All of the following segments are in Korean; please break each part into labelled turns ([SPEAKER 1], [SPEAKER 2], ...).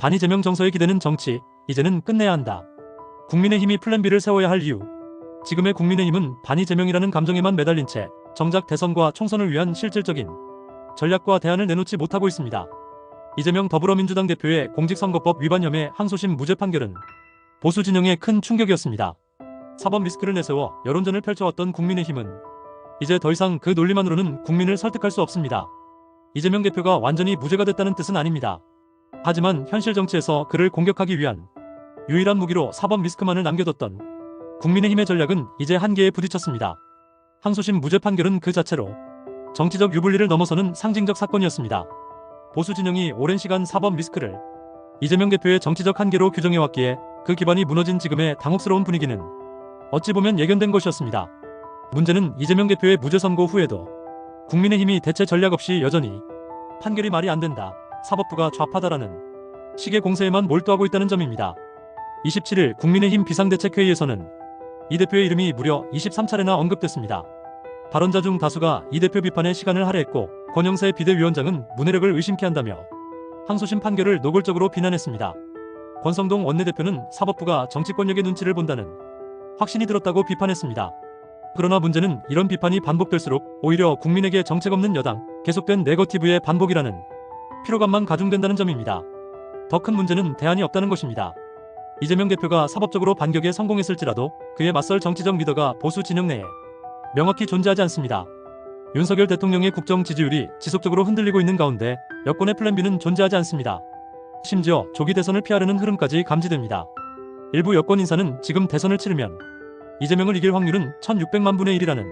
[SPEAKER 1] 반 이재명 정서에 기대는 정치, 이제는 끝내야 한다. 국민의힘이 플랜 B를 세워야 할 이유. 지금의 국민의힘은 반 이재명이라는 감정에만 매달린 채 정작 대선과 총선을 위한 실질적인 전략과 대안을 내놓지 못하고 있습니다. 이재명 더불어민주당 대표의 공직선거법 위반 혐의 항소심 무죄 판결은 보수 진영에 큰 충격이었습니다. 사법 리스크를 내세워 여론전을 펼쳐왔던 국민의힘은 이제 더 이상 그 논리만으로는 국민을 설득할 수 없습니다. 이재명 대표가 완전히 무죄가 됐다는 뜻은 아닙니다. 하지만 현실 정치에서 그를 공격하기 위한 유일한 무기로 사법 리스크만을 남겨뒀던 국민의힘의 전략은 이제 한계에 부딪혔습니다. 항소심 무죄 판결은 그 자체로 정치적 유불리를 넘어서는 상징적 사건이었습니다. 보수 진영이 오랜 시간 사법 리스크를 이재명 대표의 정치적 한계로 규정해왔기에 그 기반이 무너진 지금의 당혹스러운 분위기는 어찌 보면 예견된 것이었습니다. 문제는 이재명 대표의 무죄 선고 후에도 국민의힘이 대체 전략 없이 여전히 판결이 말이 안 된다, 사법부가 좌파다라는 식의 공세에만 몰두하고 있다는 점입니다. 27일 국민의힘 비상대책회의에서는 이 대표의 이름이 무려 23차례나 언급됐습니다. 발언자 중 다수가 이 대표 비판에 시간을 할애했고, 권영세 비대위원장은 문해력을 의심케 한다며 항소심 판결을 노골적으로 비난했습니다. 권성동 원내대표는 사법부가 정치권력의 눈치를 본다는 확신이 들었다고 비판했습니다. 그러나 문제는 이런 비판이 반복될수록 오히려 국민에게 정책 없는 여당, 계속된 네거티브의 반복이라는 피로감만 가중된다는 점입니다. 더 큰 문제는 대안이 없다는 것입니다. 이재명 대표가 사법적으로 반격에 성공했을지라도 그에 맞설 정치적 리더가 보수 진영 내에 명확히 존재하지 않습니다. 윤석열 대통령의 국정 지지율이 지속적으로 흔들리고 있는 가운데 여권의 플랜 B는 존재하지 않습니다. 심지어 조기 대선을 피하려는 흐름까지 감지됩니다. 일부 여권 인사는 지금 대선을 치르면 이재명을 이길 확률은 1600만 분의 1이라는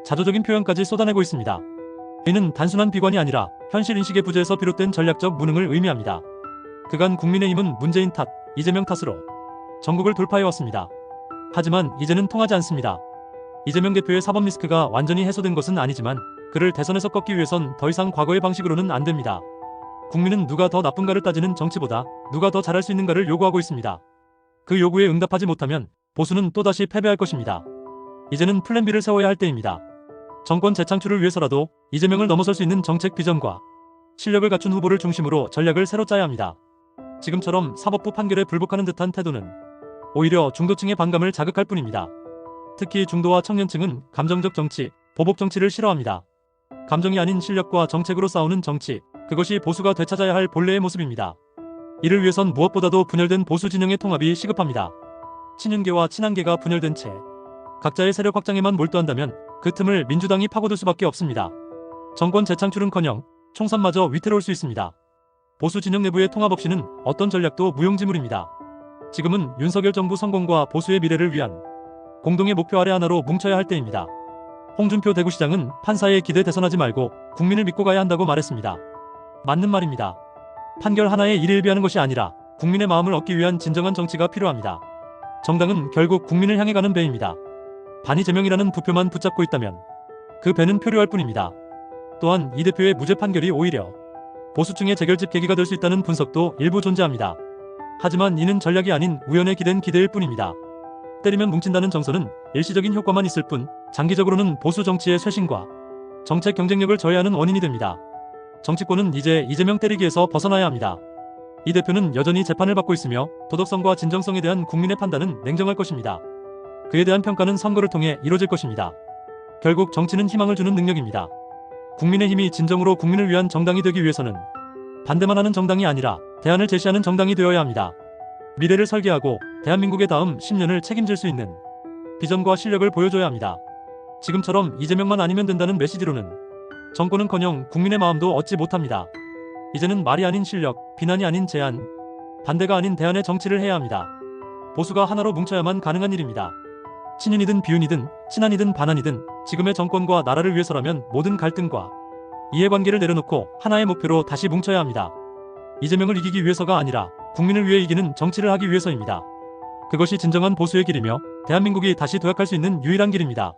[SPEAKER 1] 자조적인 표현까지 쏟아내고 있습니다. 이는 단순한 비관이 아니라 현실 인식의 부재에서 비롯된 전략적 무능을 의미합니다. 그간 국민의힘은 문재인 탓, 이재명 탓으로 전국을 돌파해왔습니다. 하지만 이제는 통하지 않습니다. 이재명 대표의 사법 리스크가 완전히 해소된 것은 아니지만 그를 대선에서 꺾기 위해선 더 이상 과거의 방식으로는 안 됩니다. 국민은 누가 더 나쁜가를 따지는 정치보다 누가 더 잘할 수 있는가를 요구하고 있습니다. 그 요구에 응답하지 못하면 보수는 또다시 패배할 것입니다. 이제는 플랜 B를 세워야 할 때입니다. 정권 재창출을 위해서라도 이재명을 넘어설 수 있는 정책 비전과 실력을 갖춘 후보를 중심으로 전략을 새로 짜야 합니다. 지금처럼 사법부 판결에 불복하는 듯한 태도는 오히려 중도층의 반감을 자극할 뿐입니다. 특히 중도와 청년층은 감정적 정치, 보복 정치를 싫어합니다. 감정이 아닌 실력과 정책으로 싸우는 정치, 그것이 보수가 되찾아야 할 본래의 모습입니다. 이를 위해선 무엇보다도 분열된 보수 진영의 통합이 시급합니다. 친윤계와 친한계가 분열된 채 각자의 세력 확장에만 몰두한다면 그 틈을 민주당이 파고들 수밖에 없습니다. 정권 재창출은커녕 총선마저 위태로울 수 있습니다. 보수 진영 내부의 통합 없이는 어떤 전략도 무용지물입니다. 지금은 윤석열 정부 성공과 보수의 미래를 위한 공동의 목표 아래 하나로 뭉쳐야 할 때입니다. 홍준표 대구시장은 판사에 기대 대선하지 말고 국민을 믿고 가야 한다고 말했습니다. 맞는 말입니다. 판결 하나에 일일비하는 것이 아니라 국민의 마음을 얻기 위한 진정한 정치가 필요합니다. 정당은 결국 국민을 향해 가는 배입니다. 반 이재명이라는 부표만 붙잡고 있다면 그 배는 표류할 뿐입니다. 또한 이 대표의 무죄 판결이 오히려 보수층의 재결집 계기가 될 수 있다는 분석도 일부 존재합니다. 하지만 이는 전략이 아닌 우연에 기댄 기대일 뿐입니다. 때리면 뭉친다는 정서는 일시적인 효과만 있을 뿐 장기적으로는 보수 정치의 쇄신과 정책 경쟁력을 저해하는 원인이 됩니다. 정치권은 이제 이재명 때리기에서 벗어나야 합니다. 이 대표는 여전히 재판을 받고 있으며 도덕성과 진정성에 대한 국민의 판단은 냉정할 것입니다. 그에 대한 평가는 선거를 통해 이뤄질 것입니다. 결국 정치는 희망을 주는 능력입니다. 국민의힘이 진정으로 국민을 위한 정당이 되기 위해서는 반대만 하는 정당이 아니라 대안을 제시하는 정당이 되어야 합니다. 미래를 설계하고 대한민국의 다음 10년을 책임질 수 있는 비전과 실력을 보여줘야 합니다. 지금처럼 이재명만 아니면 된다는 메시지로는 정권은커녕 국민의 마음도 얻지 못합니다. 이제는 말이 아닌 실력, 비난이 아닌 제안, 반대가 아닌 대안의 정치를 해야 합니다. 보수가 하나로 뭉쳐야만 가능한 일입니다. 친윤이든 비윤이든 친한이든 반한이든 지금의 정권과 나라를 위해서라면 모든 갈등과 이해관계를 내려놓고 하나의 목표로 다시 뭉쳐야 합니다. 이재명을 이기기 위해서가 아니라 국민을 위해 이기는 정치를 하기 위해서입니다. 그것이 진정한 보수의 길이며 대한민국이 다시 도약할 수 있는 유일한 길입니다.